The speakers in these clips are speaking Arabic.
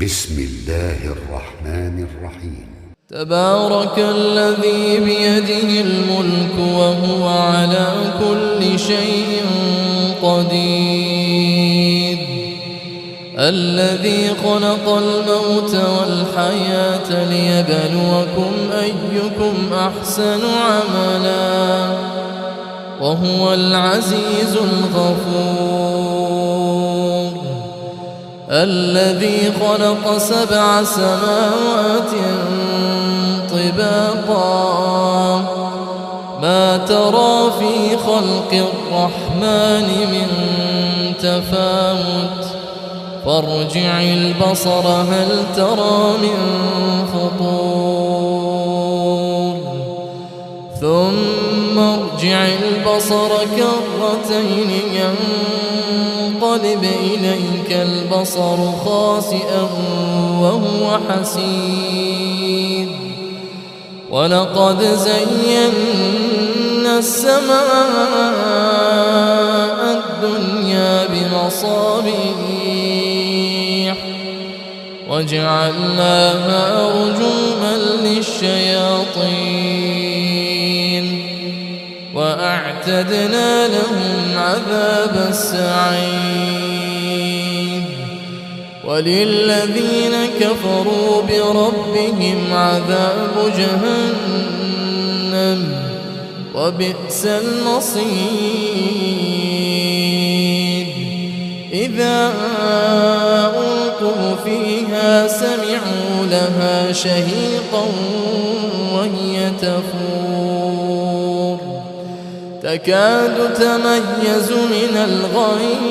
بسم الله الرحمن الرحيم. تبارك الذي بيده الملك وهو على كل شيء قدير، الذي خلق الموت والحياة ليبلوكم أيكم أحسن عملا وهو العزيز الغفور، الذي خلق 7 سماوات طباقا ما ترى في خلق الرحمن من تفاوت فارجع البصر هل ترى من فطور ثم ارجع البصر كرتين ينقلب إليك البصر خاسئا وهو حسير، ولقد زينا السماء الدنيا بمصابيح وجعلناها رجوما للشياطين وأعتدنا لهم عذاب السعير، وللذين كفروا بربهم عذاب جهنم وبئس المصير، إذا ألقوا فيها سمعوا لها شهيقا وهي تفور تكاد تميز من الغيظ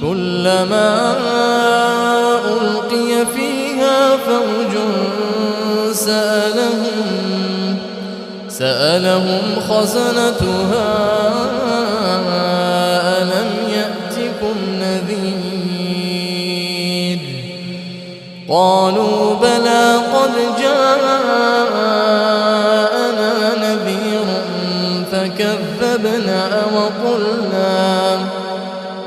كلما ألقي فيها فوج سألهم خزنتها ألم يأتكم نذير، قالوا بلى قد جاءنا نذير فكذبنا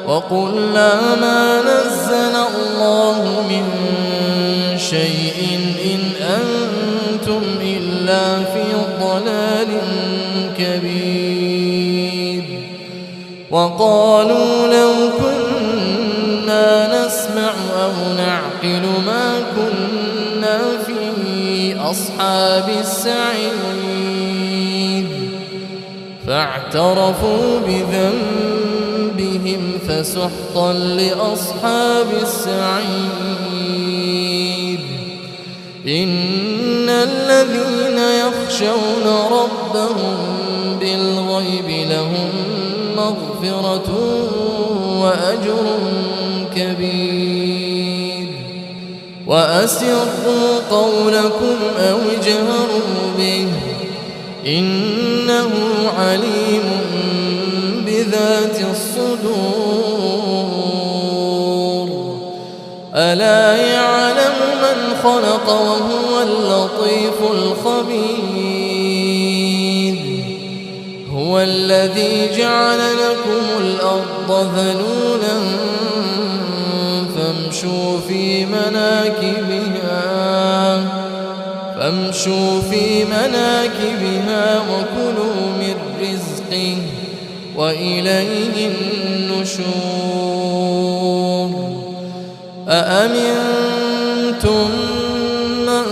وقلنا ما نزل الله من شيء إن أنتم إلا في ضلال كبير، وقالوا لو كنا نسمع أو نعقل ما كنا في أصحاب السعير، فاعترفوا بذنبهم فسحقا لأصحاب السعير، إن الذين يخشون ربهم بالغيب لهم مغفرة وأجر كبير، وأسروا قولكم أو اجهروا به إنه عليم بذات الصدور، ألا يعلم من خلق وهو اللطيف الخبير، هو الذي جعل لكم الأرض ذلولا فامشوا في مناكبها وكلوا من رزقه وإليه النشور، أأمنتم من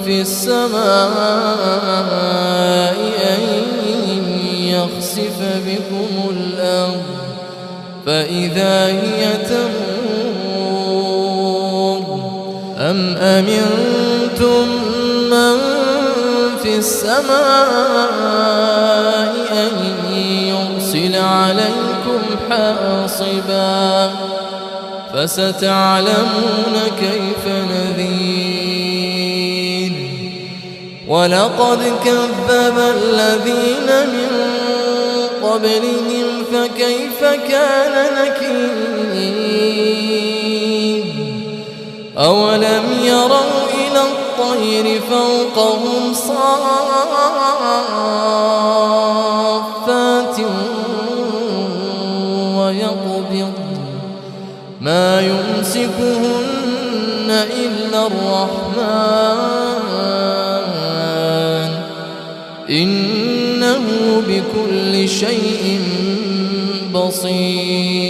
في السماء أن يخسف بكم الأرض فإذا هي تمور، أم أمنتم من في السماء أن يرسل عليكم حاصبا فستعلمون كيف نذير، ولقد كذب الذين من قبلهم فكيف كان نكير، أولم يروا إلى الطير فوقهم صافات ويقبض ما ما يمسكهن إلا الرحمن إنه بكل شيء بصير.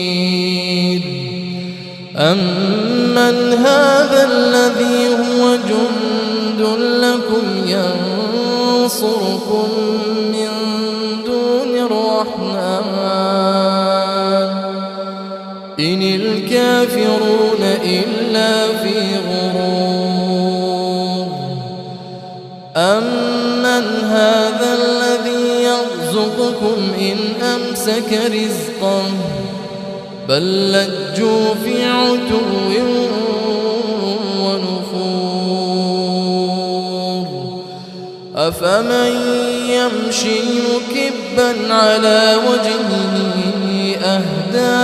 أمن هذا الذي هو جند لكم ينصركم من دون الرحمن إن الكافرون إلا في غرور. أمن هذا الذي يرزقكم إن أمسك رزقه بل لجوا في عتو ونفور. أفمن يمشي مكبا على وجهه أهدى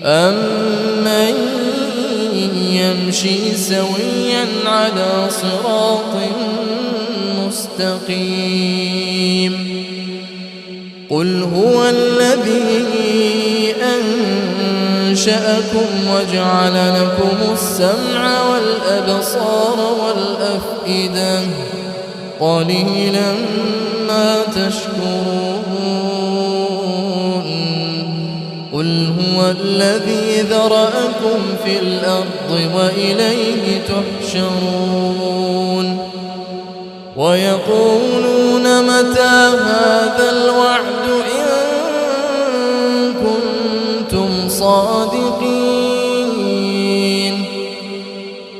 أمن يمشي سويا على صراط مستقيم. قل هو الذي أنشأكم وجعل لكم السمع والأبصار والأفئدة قليلا ما تشكرون. قل هو الذي ذرأكم في الأرض وإليه تحشرون. ويقولون متى هذا الوعد إن كنتم صادقين.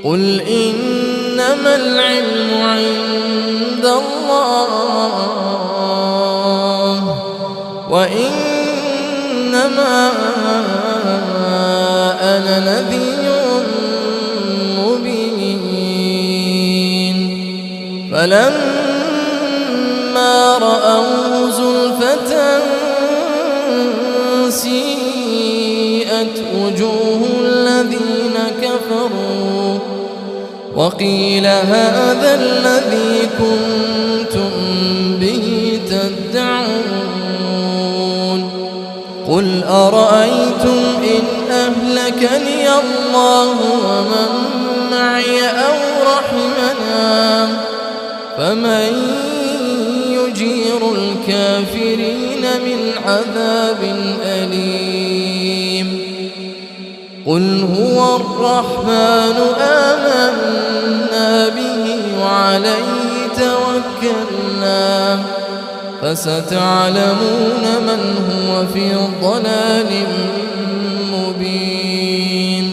قل إنما العلم عند الله وإنما أنا نذير مبين. فلما رأوه زلفة سيئت وجوه الذين كفروا وقيل هذا الذي كنتم به تدعون. قل أرأيتم إن أهلكني الله ومن معي أو رحمنا فمن يجير الكافرين من عذاب أليم. قل هو الرحمن آمنا به وعليه توكلنا فستعلمون من هو في ضلال مبين.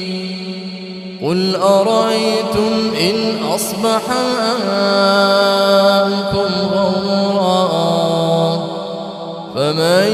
قل أرأيتم إن أصبح ماؤكم غورا فمن